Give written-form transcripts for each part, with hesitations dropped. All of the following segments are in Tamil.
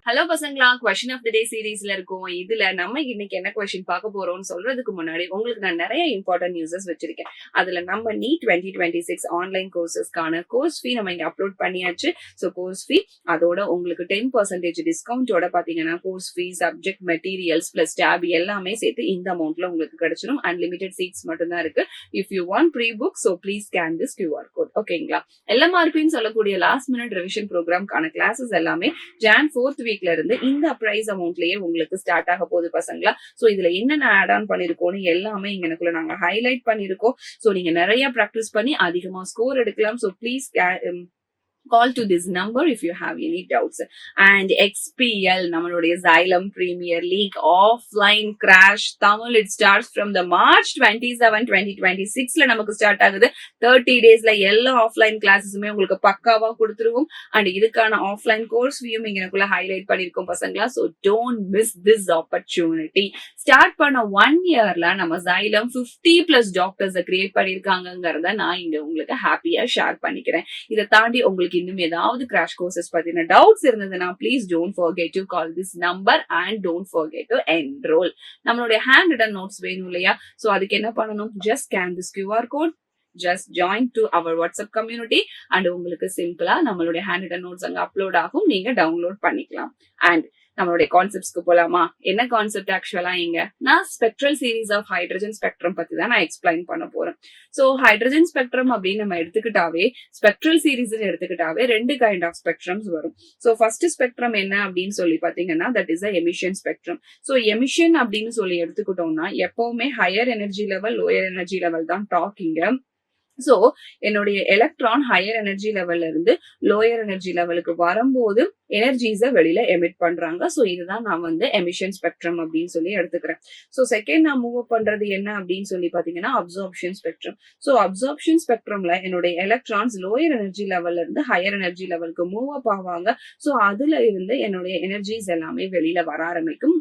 ஹலோ பசங்களா, கொஸ்டின் ஆஃப் த டே சீரீஸ்ல இருக்கும். இதுல நம்ம இன்னைக்கு என்ன கொஸ்டின் பார்க்க போறோம்னு சொல்றதுக்கு முன்னாடி உங்களுக்கு நான் நிறைய இம்பார்ட்டன்ட் நியூஸஸ் வச்சிருக்கேன். அதுல நம்ம நீட் 2026 ஆன்லைன் கோர்சஸ்க்கான கோர்ஸ் ஃபீ நம்ம இங்க அப்லோட் பண்ணியாச்சு. ஸோ கோர்ஸ் ஃபீ அதோட உங்களுக்கு 10% டிஸ்கவுண்டோட பாத்தீங்கன்னா course fee, subject, materials plus tab எல்லாமே சேர்த்து இந்த அமௌண்ட்ல உங்களுக்கு கிடைச்சிடும். அன்லிமிடெட் சீட்ஸ் மட்டும் தான் இருக்கு. If you want pre book, so please scan this QR code. ஓகேங்களா? LMRPன்னு சொல்லக்கூடிய லாஸ்ட் மினிட் ரிவிஷன் ப்ரோக்ராம்கான கிளாஸஸ் எல்லாமே ஜான் 4th வீக்ல இருந்து இந்த பிரைஸ் அமௌண்ட்லயே உங்களுக்கு ஸ்டார்ட் ஆக போகுது பசங்களா. சோ இதுல என்னென்ன ஆட் ஆன் பண்ணிருக்கோம்னு எல்லாமே இங்கனக்குள்ள நாங்க ஹைலைட் பண்ணிருக்கோம். சோ நீங்க நிறைய பிராக்டிஸ் பண்ணி அதிகமா ஸ்கோர் எடுக்கலாம். So please call to this number if you have any doubts. And XPL நம்மளுடைய Xylem Premier League offline crash Tamil, it starts from the March 27 2026ல நமக்கு ஸ்டார்ட் ஆகுது. 30 daysல எல்லா ஆஃப்லைன் கிளாஸஸுமே உங்களுக்கு பக்காவா கொடுத்துருவோம். அண்ட் இதுக்கான ஆஃப்லைன் கோர்ஸ் வியூம் இங்கனக்குள்ள ஹைலைட் பண்ணிருக்கோம் பசங்களா. So don't miss this opportunity. Start பண்ண 1 இயர்ல நம்ம Xylem 50+ டாக்டர்ஸ் கிரியேட் பண்ணிருக்காங்கிறத நான் இங்க உங்களுக்கு ஹாப்பியா ஷேர் பண்ணிக்கிறேன். இதை தாண்டி உங்களுக்கு இன்னும் ஏதாவது கிராஷ் கோர்சஸ் பத்தின டவுட்ஸ் இருந்ததுன்னா please don't forget to call this number and don't forget to enrol. நம்மளுடைய ஹேண்ட் ரிட்டன் நோட்ஸ் வேணும் இல்லையா? சோ அதுக்கு என்ன பண்ணணும்? Just scan this QR code, just join to our WhatsApp community and உங்களுக்கு சிம்பிளா நம்மளுடைய ஹேண்ட் ரிட்டன் நோட்ஸ் அங்க அப்லோட் ஆகும். நீங்க டவுன்லோட் பண்ணிக்கலாம். அண்ட் நம்மளுடைய கான்செப்ட்ஸ்க்கு போலாமா? என்ன கான்செப்ட் ஆக்சுவலா இங்க நான் spectral series of hydrogen spectrum பத்தி தான் நான் எக்ஸ்பிளைன் பண்ண போறேன். சோ ஹைட்ரஜன் ஸ்பெக்ட்ரம் அப்படின்னு நம்ம எடுத்துக்கிட்டாவே, ஸ்பெக்ட்ரல் சீரீஸ் எடுத்துக்கிட்டாவே 2 கைண்ட் ஆஃப் ஸ்பெக்ட்ரம்ஸ் வரும். சோ ஃபர்ஸ்ட் ஸ்பெக்ட்ரம் என்ன அப்படின்னு சொல்லி பாத்தீங்கன்னா that is emission spectrum. So emission அப்படின்னு சொல்லி எடுத்துக்கிட்டோம்னா எப்பவுமே higher energy level, lower energy level தான் டாக்கிங்க. சோ என்னுடைய எலக்ட்ரான் ஹையர் எனர்ஜி லெவல்ல இருந்து லோயர் எனர்ஜி லெவலுக்கு வரும்போது எனர்ஜிஸ வெளியில எமிட் பண்றாங்க. சோ இதுதான் நான் எமிஷன் ஸ்பெக்ட்ரம் அப்படின்னு சொல்லி எடுத்துக்கிறேன். சோ செகண்ட் நான் மூவ் பண்றது என்ன அப்படின்னு சொல்லி பாத்தீங்கன்னா அப்சார்ப்ஷன் ஸ்பெக்ட்ரம். சோ அப்சார்ப்ஷன் ஸ்பெக்ட்ரம்ல என்னுடைய எலக்ட்ரான்ஸ் லோயர் எனர்ஜி லெவல்ல இருந்து ஹையர் எனர்ஜி லெவலுக்கு மூவ் அப் ஆவாங்க. சோ அதுல இருந்து என்னுடைய எனர்ஜிஸ் எல்லாமே வெளியில வர ஆரம்பிக்கும்.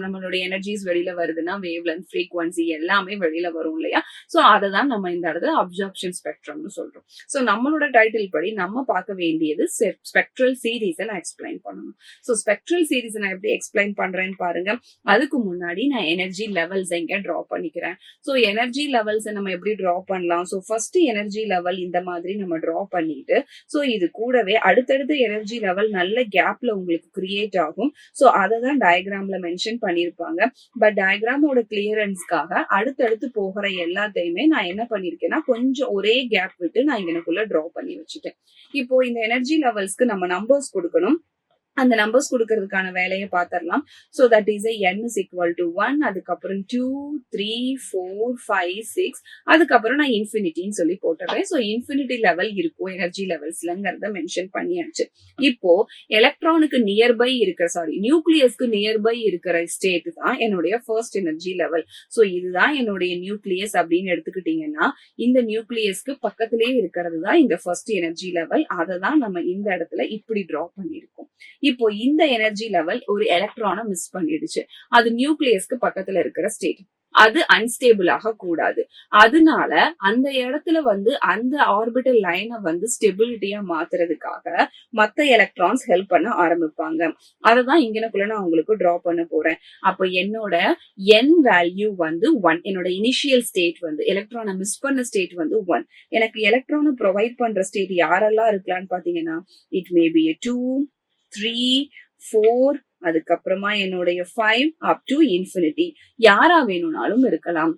நம்மளுடைய எனர்ஜிஸ் வெளியில வருதுன்னா வேவ் லென்த், ஃப்ரீக்வன்சி எல்லாமே வெளியில வரும் இல்லையா? சோ அததான் நம்ம இந்த இடத்துல அப்சார்ப்ஷன் ஸ்பெக்ட்ரம்னு சொல்றோம். சோ நம்மளோட டைட்டில் படி நம்ம பார்க்க வேண்டியது ஸ்பெக்ட்ரல் சீரீஸ் எக்ஸ்பிளைன் பண்ணணும். சோ ஸ்பெக்ட்ரல் சீரீஸ் நான் எப்படி எக்ஸ்பிளைன் பண்றேன்னு பாருங்க. அதுக்கு முன்னாடி நான் எனர்ஜி லெவல்ஸ் இங்க டிரா பண்ணிக்கிறேன். சோ எனர்ஜி லெவல்ஸ் நம்ம எப்படி டிரா பண்ணலாம்? சோ ஃபர்ஸ்ட் எனர்ஜி லெவல் இந்த மாதிரி நம்ம டிரா பண்ணிட்டு, சோ இது கூடவே அடுத்தடுத்த எனர்ஜி லெவல் நல்ல கேப்ல உங்களுக்கு கிரியேட் ஆகும். சோ அதை தான் டயக்ராம்ல மென்ஷன் பண்ணிருப்பாங்க. பட் டயக்ராமோட கிளியரன்ஸ்க்காக அடுத்தடுத்து போகிற எல்லாத்தையுமே நான் என்ன பண்ணிருக்கேன்னா கொஞ்சம் ஒரே கேப் விட்டு நான் இங்கனக்குள்ள டிரா பண்ணி வச்சுட்டேன். இப்போ இந்த எனர்ஜி லெவல்ஸ்க்கு நம்ம நம்பர்ஸ் கொடுக்கணும். அந்த நம்பர்ஸ் கொடுக்கறதுக்கான வேலையை பாத்திரலாம். So that is n is equal to 1, அதுக்கப்புறம் 2, 3, 4, 5, 6, அதுக்கப்புறம் நான் இன்ஃபினிட்டின்னு சொல்லி போட்டுறேன். சோ இன்ஃபினிட்டி லெவல் இருக்கும் எனர்ஜி லெவல்ஸ்லங்கிறத மென்ஷன் பண்ணியாச்சு. இப்போ எலக்ட்ரானுக்கு நியர்பை இருக்கிற நியூக்ளியஸ்க்கு நியர்பை இருக்கிற ஸ்டேட் தான் என்னுடைய ஃபர்ஸ்ட் எனர்ஜி லெவல். சோ இதுதான் என்னுடைய நியூக்ளியஸ் அப்படின்னு எடுத்துக்கிட்டீங்கன்னா இந்த நியூக்ளியஸ்க்கு பக்கத்திலேயே இருக்கிறது தான் இந்த ஃபர்ஸ்ட் எனர்ஜி லெவல். அதை தான் நம்ம இந்த இடத்துல இப்படி டிரா பண்ணிருக்கோம். இப்போ இந்த எனர்ஜி லெவல் ஒரு எலக்ட்ரானை மிஸ் பண்ணிடுச்சு. அது நியூக்ளியஸ்க்கு பக்கத்துல இருக்கிற ஸ்டேட். அது அன்ஸ்டேபிள் ஆக கூடாது. அதனால அந்த இடத்துல அந்த ஆர்பிட்டல் லைனை ஸ்டெபிலிட்டியா மாத்துறதுக்காக மத்த எலக்ட்ரான்ஸ் ஹெல்ப் பண்ண ஆரம்பிப்பாங்க. அததான் இங்கனக்குள்ள நான் உங்களுக்கு டிரா பண்ண போறேன். அப்ப என்னோட n வேல்யூ 1. என்னோட இனிஷியல் ஸ்டேட் எலக்ட்ரானை மிஸ் பண்ண ஸ்டேட் 1. எனக்கு எலக்ட்ரானை ப்ரொவைட் பண்ற ஸ்டேட் யாரெல்லாம் இருக்கலாம்னு பாத்தீங்கன்னா இட் மே பி 2, 3, 4, அதுக்கப்புறமா என்னுடைய 5 up to infinity. யாரா வேணும்னாலும் இருக்கலாம்.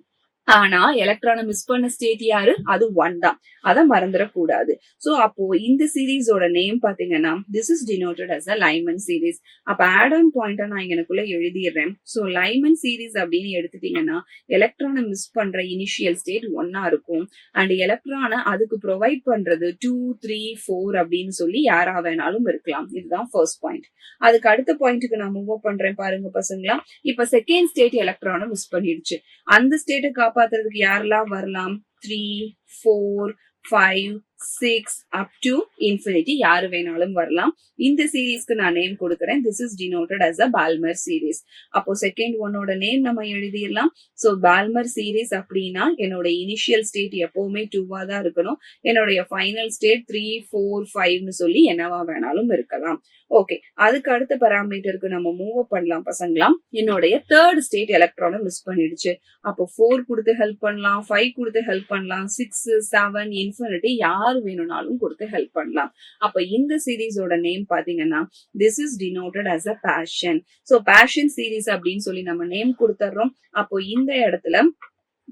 ஆனா எலக்ட்ரானை மிஸ் பண்ண ஸ்டேட் யாரு? அது 1 தான். அதை மறந்துடக்கூடாது. சோ அப்போ இந்த சீரீஸோட நேம் பாத்தீங்கன்னா this is denoted as a Lyman series. அப்ப ஆட் ஆன் பாயிண்ட நான் எனக்குள்ள எழுதிடுறேன். சோ Lyman series அப்படின்னு எடுத்துட்டீங்கன்னா எலக்ட்ரானை மிஸ் பண்ற இனிஷியல் ஸ்டேட் 1 இருக்கும். அண்ட் எலக்ட்ரானை அதுக்கு ப்ரொவைட் பண்றது 2, 3, 4 அப்படின்னு சொல்லி யாரா வேணாலும் இருக்கலாம். இதுதான் ஃபர்ஸ்ட் பாயிண்ட். அதுக்கு அடுத்த பாயிண்ட்டுக்கு நான் மூவ் பண்றேன் பாருங்க பசங்களா. இப்ப செகண்ட் ஸ்டேட் எலக்ட்ரானை மிஸ் பண்ணிடுச்சு. அந்த ஸ்டேட்டை காப்பாத்துறதுக்கு யாரெல்லாம் வரலாம்? 3, 4, 5, 6 up to infinity யாரு வேணாலும் வரலாம். இந்த சீரீஸ்க்கு நான் நேம் கொடுக்கிறேன். This is denoted as a Balmer series. அப்போ செகண்ட் ஒன்னோட நேம் நம்ம எழுதிடலாம். சோ பால்மர் சீரீஸ் அப்படின்னா என்னோட இனிஷியல் ஸ்டேட் எப்பவுமே 2வா தான் இருக்கணும். என்னுடைய ஃபைனல் ஸ்டேட் 3, 4, 5னு சொல்லி என்னவா வேணாலும் இருக்கலாம். ஓகே, அதுக்கு அடுத்த பாராமீட்டருக்கு நம்ம மூவ் அப் பண்ணலாம் பசங்களா. என்னுடைய தேர்ட் ஸ்டேட் எலக்ட்ரானை மிஸ் பண்ணிடுச்சு. அப்போ 4 கொடுத்து ஹெல்ப் பண்ணலாம், 5 கொடுத்து ஹெல்ப் பண்ணலாம், 6, 7, இன்ஃபினிட்டி யாரு வேணும்னாலும் கொடுத்து ஹெல்ப் பண்ணலாம். அப்ப இந்த சீரீஸோட நேம் பாத்தீங்கன்னா this is denoted as a passion. So passion series அப்படின்னு சொல்லி நம்ம நேம் கொடுத்துறோம். அப்போ இந்த இடத்துல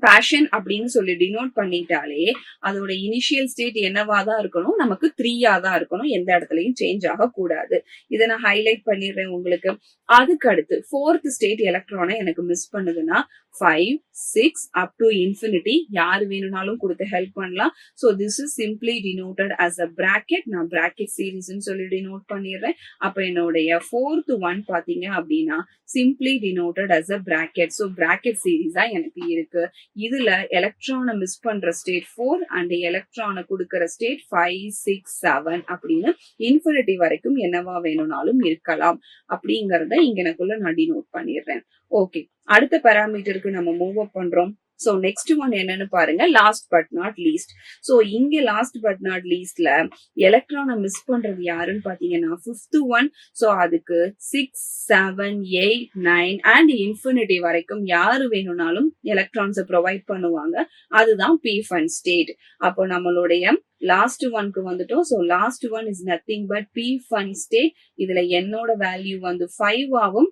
பேஷன் அப்படின்னு சொல்லி டினோட் பண்ணிட்டாலே அதோட இனிஷியல் ஸ்டேட் என்னவா தான் இருக்கணும், நமக்கு 3ஆ தான் இருக்கணும், எந்த இடத்துலயும் சேஞ்ச் ஆக கூடாது. இதை நான் ஹைலைட் பண்ணிடுறேன் உங்களுக்கு. அதுக்கு அடுத்து ஃபோர்த் ஸ்டேட் எலக்ட்ரானை எனக்கு மிஸ் பண்ணுதுன்னா 5, 6 up to infinity யாரு வேணும்னாலும் கொடுத்து ஹெல்ப் பண்ணலாம். So this is simply denoted as a bracket. நான் bracket சீரீஸ்ன்னு சொல்லி டினோட் பண்ணிடுறேன். அப்ப என்னுடைய ஃபோர்த் ஒன் பாத்தீங்க அப்படின்னா simply denoted as a bracket. So bracket சீரீஸா எனக்கு இருக்கு. இதுல எலக்ட்ரானை மிஸ் பண்ற ஸ்டேட் 4 அண்ட் எலக்ட்ரானை கொடுக்கிற ஸ்டேட் 5, 6, 7 அப்படின்னு இன்ஃபினிட்டி வரைக்கும் என்னவா வேணும்னாலும் இருக்கலாம். அப்படிங்கறத இங்க எனக்குள்ள நான் டினோட் பண்ணிடுறேன். ஓகே, அடுத்த பாராமீட்டருக்கு நம்ம மூவ் அப் பண்றோம். சோ நெக்ஸ்ட் ஒன் என்னன்னு பாருங்க, last but not least. So இங்க லாஸ்ட் பட் நாட் லீஸ்ட்ல எலக்ட்ரானை மிஸ் பண்றது யாருன்னு பாத்தீங்கன்னா 5th ஒன். சோ அதுக்கு 6, 7, 8, 9 அண்ட் இன்ஃபினிட்டி வரைக்கும் யாரு வேணும்னாலும் எலக்ட்ரான்ஸை ப்ரொவைட் பண்ணுவாங்க. அதுதான் p fun ஸ்டேட். அப்போ நம்மளுடைய லாஸ்ட் ஒன்க்கு வந்துட்டோம். So last one is nothing but p fun state. இதுல என்னோட வேல்யூ வந்து 5 ஆகும்,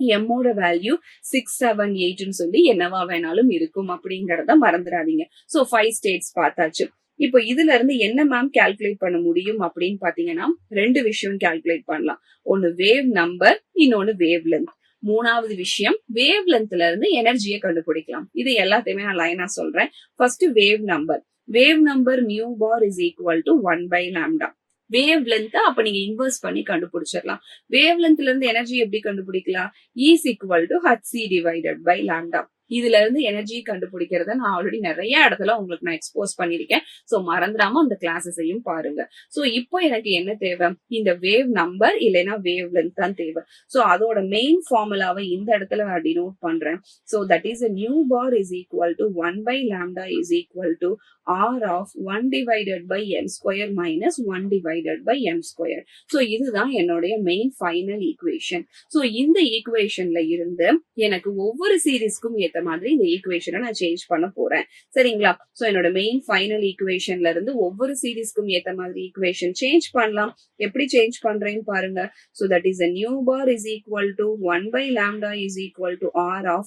எம்மோட வேல்யூ 6, 7, 8ன்னு சொல்லி என்னவா வேணாலும் இருக்கும் அப்படிங்கறத மறந்துடாதீங்க. சோ 5 ஸ்டேட்ஸ் பார்த்தாச்சு. இப்போ இதுல இருந்து என்ன மேம் கால்குலேட் பண்ண முடியும் அப்படின்னு பாத்தீங்கன்னா 2 விஷயம் கால்குலேட் பண்ணலாம். ஒன்னு வேவ் நம்பர், இன்னொன்னு வேவ் லென்த். மூணாவது விஷயம் வேவ் லென்த்ல இருந்து எனர்ஜியை கண்டுபிடிக்கலாம். இது எல்லாத்தையுமே நான் லைனா சொல்றேன். First wave number. Wave number mu bar is equal to 1/λ. Wavelength அப்ப நீங்க இன்வெர்ஸ் பண்ணி கண்டுபிடிச்சிடலாம். வேவ் லென்த்ல இருந்து எனர்ஜி எப்படி கண்டுபிடிக்கலாம்? Is equal to hc divided by lambda. இதுல இருந்து எனர்ஜி கண்டுபிடிக்கிறத நான் ஆல்ரெடி நிறைய இடத்துல உங்களுக்கு நான் எக்ஸ்போஸ் பண்ணிருக்கேன். சோ மறந்துடாம அந்த கிளாஸஸையும் பாருங்க. சோ இப்போ எனக்கு என்ன தேவை? இந்த வேவ் நம்பர் இல்லைன்னா வேவ் லென்த் தான் தேவை. சோ அதோட மெயின் ஃபார்முலாவை இந்த இடத்துல நான் டினோட் பண்றேன். So that is nu bar is equal to 1/λ is equal to r of 1 divided by m square minus 1 divided by m square. So இதுதான் என்னுடைய மெயின் ஃபைனல் ஈக்குவேஷன். சோ இந்த ஈக்குவேஷன்ல இருந்து எனக்கு ஒவ்வொரு சீரீஸ்க்கும் ஏத்த மாதிரி இந்த ஈக்குவேஷனை நான் சேஞ்ச் பண்ண போறேன். சரிங்களா? சோ என்னோட மெயின் ஃபைனல் ஈக்குவேஷன்ல இருந்து ஒவ்வொரு சீரீஸ்க்கும் ஏத்த மாதிரி ஈக்குவேஷன் சேஞ்ச் பண்ணலாம். எப்படி சேஞ்ச் பண்றேன்னு பாருங்க. So that is a new bar is equal to 1/λ is equal to r of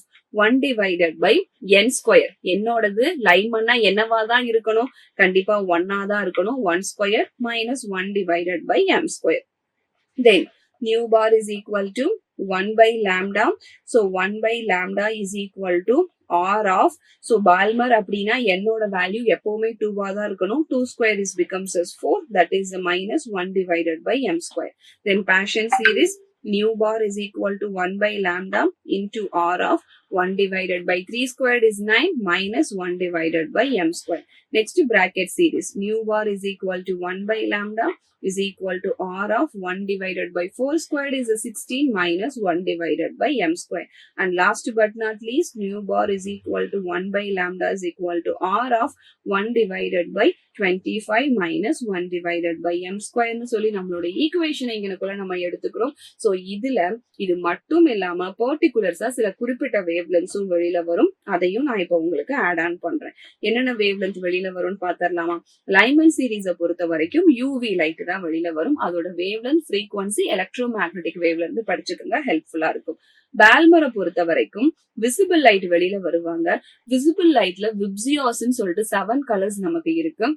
1 divided by n square. என்னோடது லைமன்னா என்னவா தான் இருக்கணும்? கண்டிப்பா 1ஆ தான் இருக்கணும். 1 square minus 1 divided by m square. Then new bar is equal to 1/λ. So 1/λ is equal to r of, so Balmer அப்படின்னா என்னோட வேல்யூ எப்பவுமே 2வா தான் இருக்கணும். 2 square is becomes as 4, that is minus 1 divided by m square. Then passion series, new bar is equal to 1/λ into r of 1 divided by 3 squared is 9 minus 1 divided by m square. Next bracket series, new bar is equal to 1/λ is equal to r of 1 divided by 4 squared is a 16 minus 1 divided by m square. And last but not least, new bar is equal to 1/λ is equal to r of 1 divided by 25 minus 1 divided by m square னு சொல்லி நம்மளோட ஈக்குவேஷனை இங்கனக்குள்ள நம்ம எடுத்துக்கிறோம். சோ இதுல இது மட்டும் இல்லாம பர்டிகுலர்ஸா சில குறிப்பிட்ட வேவ் லென்த்ஸும் வெளியில வரும். அதையும் நான் இப்ப உங்களுக்கு ஆட் ஆன் பண்றேன். என்னென்ன வேவ் லென்த் வெளியில வரும்னு பாத்திரலாமா? லைமன் சீரீஸை பொறுத்த வரைக்கும் யூவி லைட் தான் வெளியில வரும். அதோட wave length, frequency, electro magnetic wave length படிச்சுக்கோங்க, ஹெல்ப்ஃபுல்லா இருக்கும். பால்மரை பொறுத்த வரைக்கும் விசிபிள் லைட் வெளியில வருவாங்க. விசிபிள் லைட்ல விப்சியாஸ்ன்னு சொல்லிட்டு 7 கலர்ஸ் நமக்கு இருக்கு.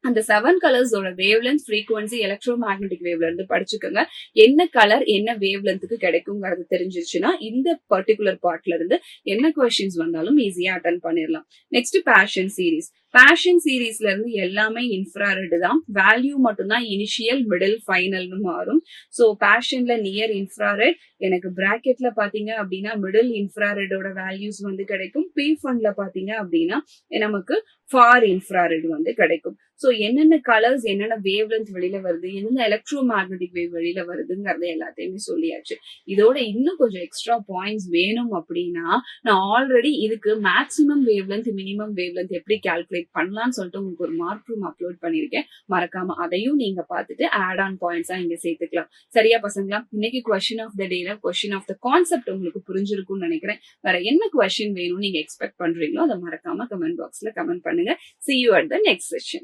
அந்த 7 கலர்ஸோட wavelength, frequency, electromagnetic வேவ்ல இருந்து படிச்சுக்கோங்க. என்ன கலர் என்ன வேவ் லென்த்துக்கு கிடைக்குங்கிறது தெரிஞ்சிருச்சுன்னா இந்த பர்டிகுலர் பார்ட்ல இருந்து என்ன கொஸ்டின்ஸ் வந்தாலும் ஈஸியா அட்டன் பண்ணிடலாம். Next fashion series. பேஷன் சீரீஸ்ல இருந்து எல்லாமே இன்ஃப்ராரெட் தான். வேல்யூ மட்டும் தான் இனிஷியல், மிடில், ஃபைனல்னு மாறும். சோ பேஷன்ல நியர் இன்ஃப்ராரெட், எனக்கு பிராக்கெட்ல பாத்தீங்க அப்படின்னா மிடில் இன்ஃப்ராரெடோட வேல்யூஸ் வந்து கிடைக்கும். பி ஃபண்ட்ல பாத்தீங்க அப்படின்னா நமக்கு ஃபார் இன்ஃப்ராரெட் வந்து கிடைக்கும். சோ என்னென்ன கலர்ஸ், என்னென்ன வேவ் லென்த் வெளியில வருது, என்னென்ன எலக்ட்ரோ மேக்னெட்டிக் வேவ் வெளியில வருதுங்கிறத எல்லாத்தையுமே சொல்லியாச்சு. இதோட இன்னும் கொஞ்சம் எக்ஸ்ட்ரா பாயிண்ட்ஸ் வேணும் அப்படின்னா நான் ஆல்ரெடி இதுக்கு maximum wave length, minimum wave length எப்படி கால்குலேட் பண்ணலாம்னு சொல்லிட்டு உங்களுக்கு ஒரு மார்க் ரூம் அப்லோட் பண்ணிருக்கேன். மறக்காம அதையும் நீங்க பார்த்துட்டு ஆட் ஆன் பாயிண்ட்ஸா இங்க சேர்த்துக்கலாம். சரியா பசங்களா? இன்னைக்கு கொஸ்டின் ஆஃப் த டேல கொஸ்டின் ஆஃப் த கான்செப்ட் உங்களுக்கு புரிஞ்சிருக்கும்னு நினைக்கிறேன். வேற என்ன கொஸ்டின் வேணும் நீங்க எக்ஸ்பெக்ட் பண்றீங்களோ அதை மறக்காம கமெண்ட் பாக்ஸ்ல கமெண்ட் பண்ணுங்க. See you at the next session.